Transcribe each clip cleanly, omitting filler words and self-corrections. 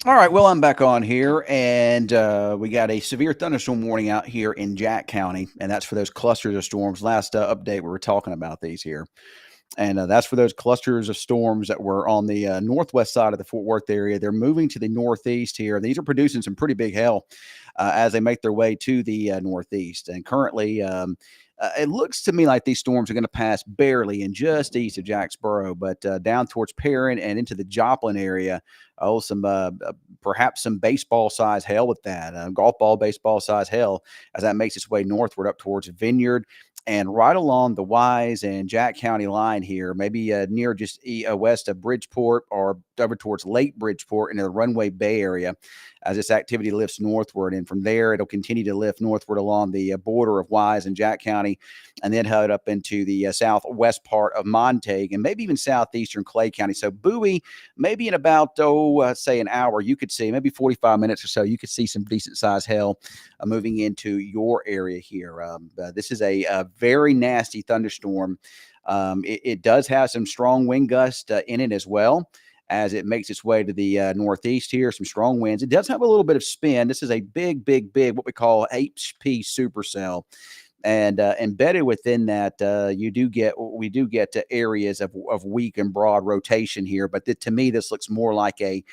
All right, well, I'm back on here, and we got a severe thunderstorm warning out here in Jack County, and that's for those clusters of storms. Last update, we were talking about these here, and that's for those clusters of storms that were on the northwest side of the Fort Worth area. They're moving to the northeast here. These are producing some pretty big hail as they make their way to the northeast, and currently. It looks to me like these storms are going to pass barely and just east of Jacksboro, but down towards Perrin and into the Joplin area. Oh, some perhaps some baseball size hail with that golf ball, baseball size hail as that makes its way northward up towards Vineyard and right along the Wise and Jack County line here, maybe near just west of Bridgeport or over towards Lake Bridgeport into the Runway Bay area as this activity lifts northward. And from there, it'll continue to lift northward along the border of Wise and Jack County and then head up into the southwest part of Montague and maybe even southeastern Clay County. So Bowie, maybe in about, say an hour, you could see maybe 45 minutes or so, you could see some decent size hail moving into your area here. This is a very nasty thunderstorm. It does have some strong wind gusts in it as well as it makes its way to the northeast here. Some strong winds. It does have a little bit of spin. This is a big, big, big, what we call HP supercell. And embedded within that, we do get to areas of weak and broad rotation here. But to me, this looks more like a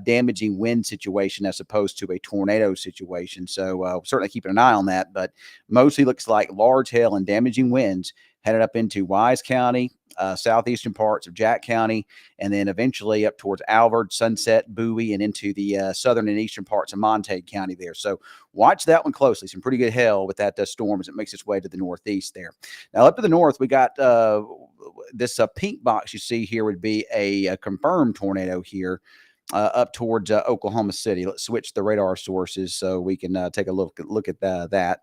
damaging wind situation as opposed to a tornado situation. So certainly keeping an eye on that. But mostly looks like large hail and damaging winds headed up into Wise County, southeastern parts of Jack County, and then eventually up towards Alvord, Sunset, Bowie, and into the southern and eastern parts of Montague County there. So watch that one closely. Some pretty good hail with that storm as it makes its way to the northeast there. Now up to the north, we got this pink box you see here would be a confirmed tornado here. Up towards Oklahoma City. Let's switch the radar sources so we can take a look at that.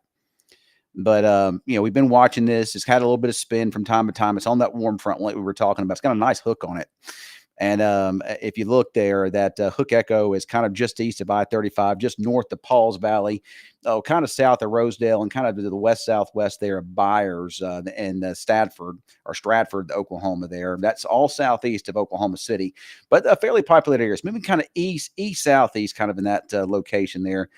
But we've been watching this. It's had a little bit of spin from time to time. It's on that warm front like we were talking about. It's got a nice hook on it. And if you look there, that Hook Echo is kind of just east of I-35, just north of Pauls Valley, kind of south of Rosedale, and kind of to the west-southwest there of Byers and Stratford, Oklahoma there. That's all southeast of Oklahoma City, but a fairly populated area. It's moving kind of east-southeast, kind of in that location there.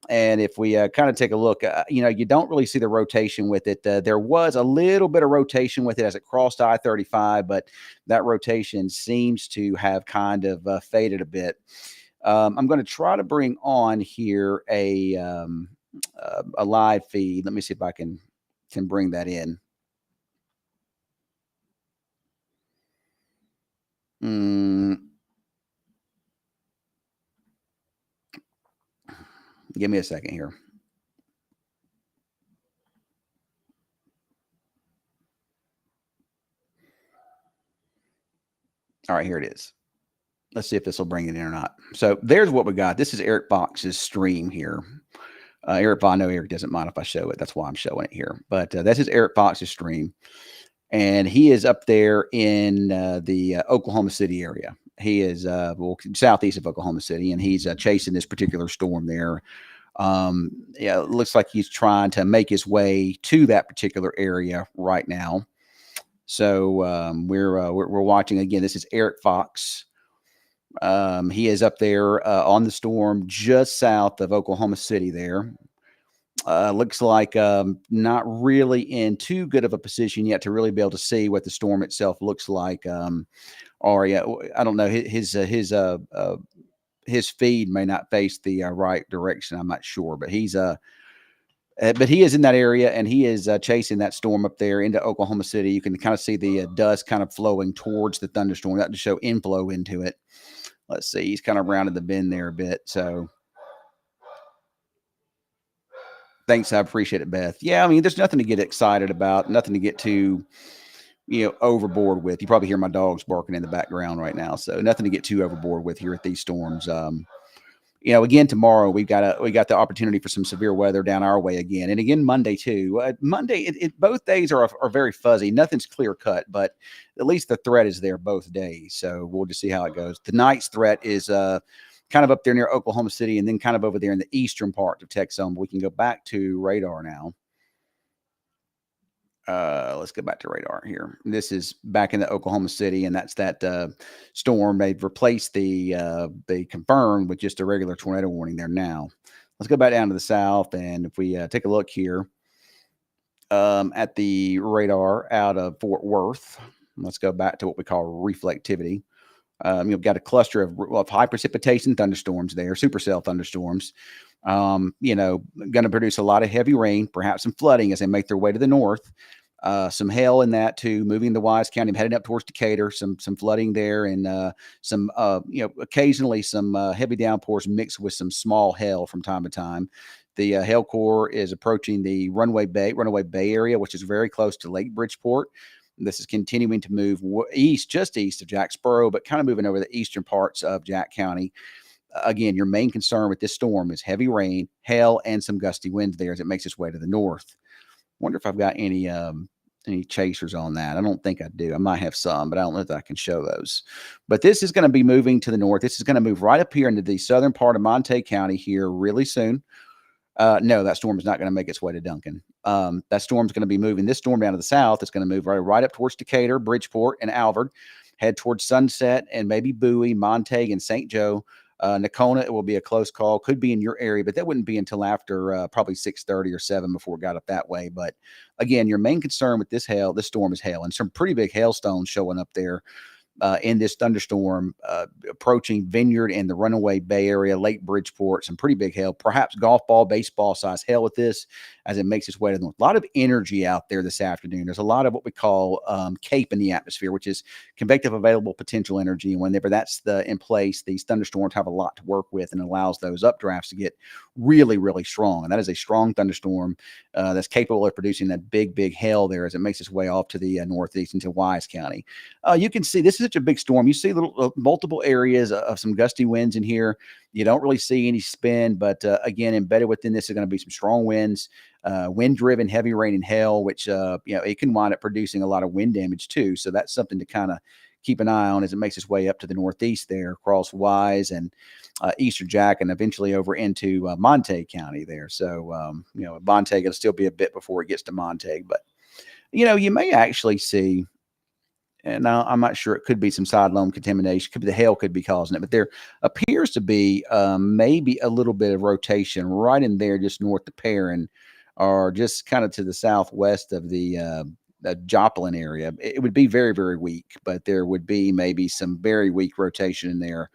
And if we kind of take a look, you don't really see the rotation with it. There was a little bit of rotation with it as it crossed I-35, but that rotation seems to have kind of faded a bit. I'm going to try to bring on here a live feed. Let me see if I can bring that in. Give me a second here. All right, here it is. Let's see if this will bring it in or not. So there's what we got. This is Eric Fox's stream here. Eric, I know Eric doesn't mind if I show it. That's why I'm showing it here. But this is Eric Fox's stream. And he is up there in the Oklahoma City area. He is southeast of Oklahoma City, and he's chasing this particular storm there. It looks like he's trying to make his way to that particular area right now. So we're watching again. This is Eric Fox. He is up there on the storm just south of Oklahoma City there. Looks like not really in too good of a position yet to really be able to see what the storm itself looks like. Or yeah, I don't know. His feed may not face the right direction. I'm not sure, but but he is in that area and he is chasing that storm up there into Oklahoma City. You can kind of see the dust kind of flowing towards the thunderstorm. That to show inflow into it. Let's see. He's kind of rounded the bend there a bit. So thanks. I appreciate it, Beth. Yeah, I mean, there's nothing to get excited about, nothing to get too, overboard with. You probably hear my dogs barking in the background right now. So nothing to get too overboard with here at these storms. Again, tomorrow we got the opportunity for some severe weather down our way again, and again Monday too. Monday, both days are very fuzzy. Nothing's clear cut, but at least the threat is there both days. So we'll just see how it goes. Tonight's threat is kind of up there near Oklahoma City, and then kind of over there in the eastern part of Texas. We can go back to radar now. Let's go back to radar here. This is back in the Oklahoma City, and that's that storm. They've replaced they confirmed with just a regular tornado warning there now. Let's go back down to the south, and if we take a look here at the radar out of Fort Worth, let's go back to what we call reflectivity. You've got a cluster of high precipitation thunderstorms there, supercell thunderstorms. Going to produce a lot of heavy rain, perhaps some flooding as they make their way to the north. Some hail in that too, moving to Wise County, heading up towards Decatur. Some flooding there, and some occasionally some heavy downpours mixed with some small hail from time to time. The hail core is approaching the Runaway Bay area, which is very close to Lake Bridgeport. This is continuing to move east, just east of Jacksboro, but kind of moving over the eastern parts of Jack County. Again, your main concern with this storm is heavy rain, hail, and some gusty winds there as it makes its way to the north. Wonder if I've got any chasers on that. I don't think I do. I might have some, but I don't know if I can show those. But this is going to be moving to the north. This is going to move right up here into the southern part of Montague County here really soon. No, that storm is not going to make its way to Duncan. That storm's going to be moving this storm down to the south. It's going to move right up towards Decatur, Bridgeport, and Alvord, head towards Sunset and maybe Bowie, Montague, and St. Joe. Nocona, it will be a close call. Could be in your area, but that wouldn't be until after probably 6:30 or 7 before it got up that way. But again, your main concern with this storm is hail, and some pretty big hailstones showing up there in this thunderstorm approaching Vineyard and the Runaway Bay area, Lake Bridgeport. Some pretty big hail, perhaps golf ball, baseball size hail with this as it makes its way to the north. A lot of energy out there this afternoon. There's a lot of what we call CAPE in the atmosphere, which is convective available potential energy. And whenever that's in place, these thunderstorms have a lot to work with and allows those updrafts to get really, really strong. And that is a strong thunderstorm that's capable of producing that big, big hail there as it makes its way off to the northeast into Wise County. You can see this is such a big storm. You see multiple areas of some gusty winds in here. You don't really see any spin, but again, embedded within this is going to be some strong winds, wind-driven heavy rain and hail, which it can wind up producing a lot of wind damage too. So that's something to kind of keep an eye on as it makes its way up to the northeast there, across Wise and Eastern Jack, and eventually over into Montague County there. So Montague will still be a bit before it gets to Montague, but you may actually see. And now I'm not sure, it could be some side loam contamination. Could be the hail could be causing it, but there appears to be maybe a little bit of rotation right in there, just north of Perrin, or just kind of to the southwest of the Joplin area. It would be very, very weak, but there would be maybe some very weak rotation in there.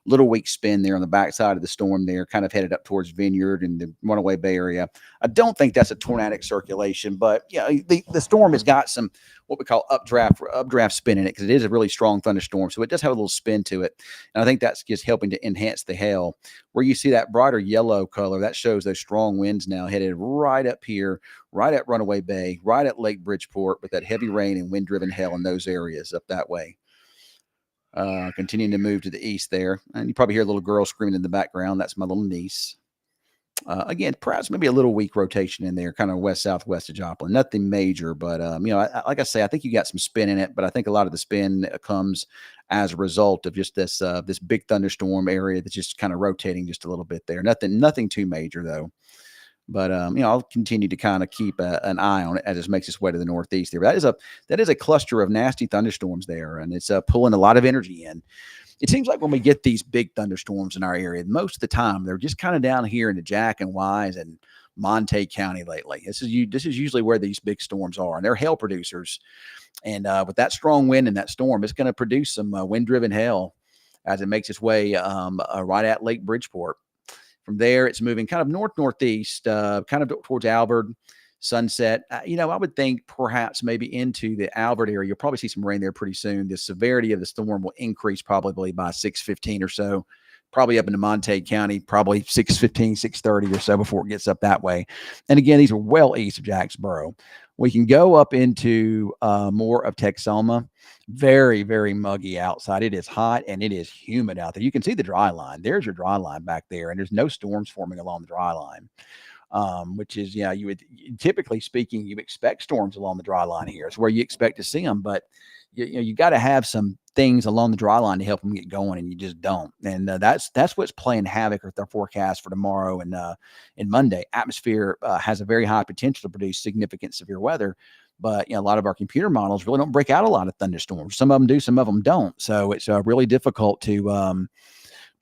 Little weak spin there on the backside of the storm there, kind of headed up towards Vineyard and the Runaway Bay area. I don't think that's a tornadic circulation, but the storm has got some what we call updraft spin in it, because it is a really strong thunderstorm. So it does have a little spin to it. And I think that's just helping to enhance the hail. Where you see that brighter yellow color, that shows those strong winds now headed right up here, right at Runaway Bay, right at Lake Bridgeport, with that heavy rain and wind-driven hail in those areas up that way. Continuing to move to the east there. And you probably hear a little girl screaming in the background. That's my little niece. Again, perhaps maybe a little weak rotation in there, kind of west-southwest of Joplin. Nothing major, but, like I say, I think you got some spin in it, but I think a lot of the spin comes as a result of just this big thunderstorm area that's just kind of rotating just a little bit there. Nothing too major, though. But I'll continue to kind of keep an eye on it as it makes its way to the northeast there. That is a cluster of nasty thunderstorms there, and it's pulling a lot of energy in. It seems like when we get these big thunderstorms in our area, most of the time they're just kind of down here into Jack and Wise and Montague County lately. This is usually where these big storms are, and they're hail producers. And with that strong wind and that storm, it's going to produce some wind-driven hail as it makes its way right at Lake Bridgeport. From there, it's moving kind of north-northeast, kind of towards Alvord, Sunset. I would think perhaps maybe into the Alvord area. You'll probably see some rain there pretty soon. The severity of the storm will increase probably by 6:15 or so, probably up into Montague County, probably 6:15, 6:30 or so before it gets up that way. And again, these are well east of Jacksboro. We can go up into more of Texoma. Very, very muggy outside. It is hot and it is humid out there. You can see the dry line. There's your dry line back there, and there's no storms forming along the dry line. which is, yeah, typically speaking, you expect storms along the dry line here. It's where you expect to see them, but you got to have some things along the dry line to help them get going, and you just don't. And that's what's playing havoc with their forecast for tomorrow and Monday. Atmosphere has a very high potential to produce significant severe weather, but a lot of our computer models really don't break out a lot of thunderstorms. Some of them do, some of them don't. So it's really difficult to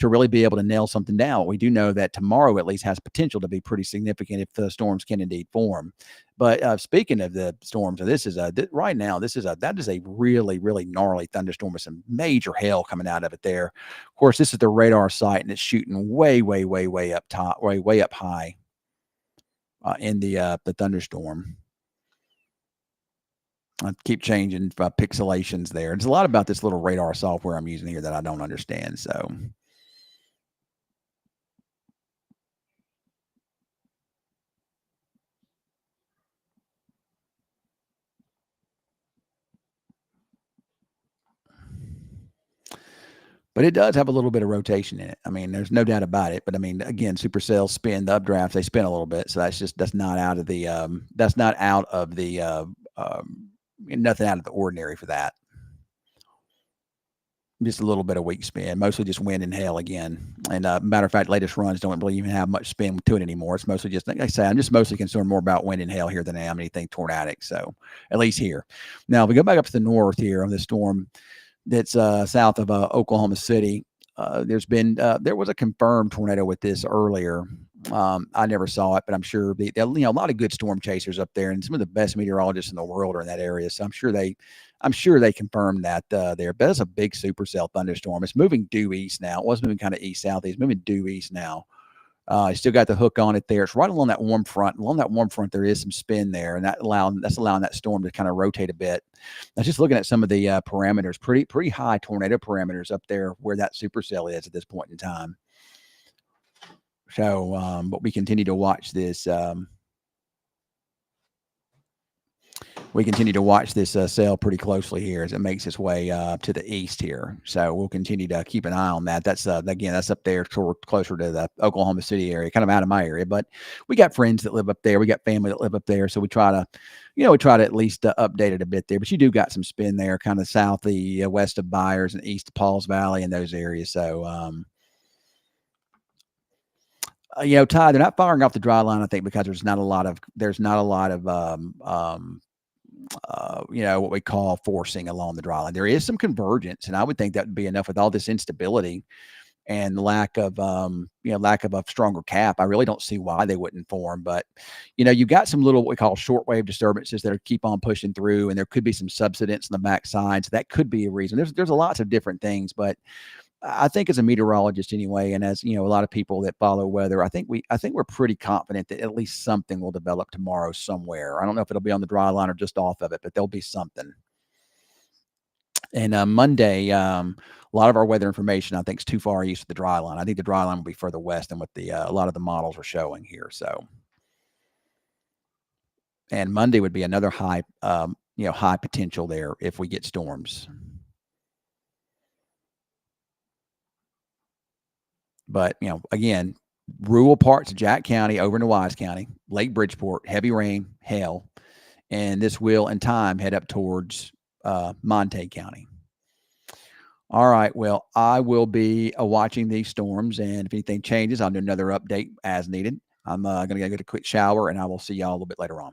really be able to nail something down. We do know that tomorrow at least has potential to be pretty significant if the storms can indeed form. But speaking of the storms, this is right now. That is a really really gnarly thunderstorm with some major hail coming out of it. There, of course, this is the radar site, and it's shooting way up top, way up high in the thunderstorm. I keep changing pixelations there. There's a lot about this little radar software I'm using here that I don't understand. So. But it does have a little bit of rotation in it. I mean, there's no doubt about it. But I mean, again, supercells spin the updrafts, they spin a little bit. So that's not out of the nothing out of the ordinary for that. Just a little bit of weak spin, mostly just wind and hail again. And matter of fact, latest runs don't really even have much spin to it anymore. It's mostly just, like I say, I'm just mostly concerned more about wind and hail here than I am anything tornadic. So at least here. Now, if we go back up to the north here on this storm that's south of Oklahoma City, there was a confirmed tornado with this earlier. I never saw it, but I'm sure a lot of good storm chasers up there, and some of the best meteorologists in the world are in that area. So I'm sure they confirmed that there. But it's a big supercell thunderstorm. It's moving due east now. It was moving kind of east southeast, moving due east now. Still got the hook on it there. It's right along that warm front. Along that warm front, there is some spin there, and that's allowing that storm to kind of rotate a bit. I was just looking at some of the parameters, pretty high tornado parameters up there where that supercell is at this point in time. So, but we continue to watch this. We continue to watch this cell pretty closely here as it makes its way to the east here. So we'll continue to keep an eye on that. That's again, that's up there closer to the Oklahoma City area, kind of out of my area. But we got friends that live up there. We got family that live up there. So we try to at least update it a bit there. But you do got some spin there, kind of south, west of Byers and east of Pauls Valley and those areas. So, Ty, they're not firing off the dry line, I think, because there's not a lot of what we call forcing along the dry line. There is some convergence, and I would think that would be enough with all this instability and lack of a stronger cap. I really don't see why they wouldn't form, but you've got some little what we call shortwave disturbances that keep on pushing through, and there could be some subsidence on the backside, so that could be a reason. There's lots of different things, but I think as a meteorologist anyway, and as a lot of people that follow weather, I think we're pretty confident that at least something will develop tomorrow somewhere. I don't know if it'll be on the dry line or just off of it, but there'll be something. And Monday, a lot of our weather information, I think, is too far east of the dry line. I think the dry line will be further west than what a lot of the models are showing here. So, and Monday would be another high potential there if we get storms. But, again, rural parts of Jack County over into Wise County, Lake Bridgeport, heavy rain, hail, and this will in time head up towards Montague County. All right. Well, I will be watching these storms, and if anything changes, I'll do another update as needed. I'm going to get a quick shower, and I will see y'all a little bit later on.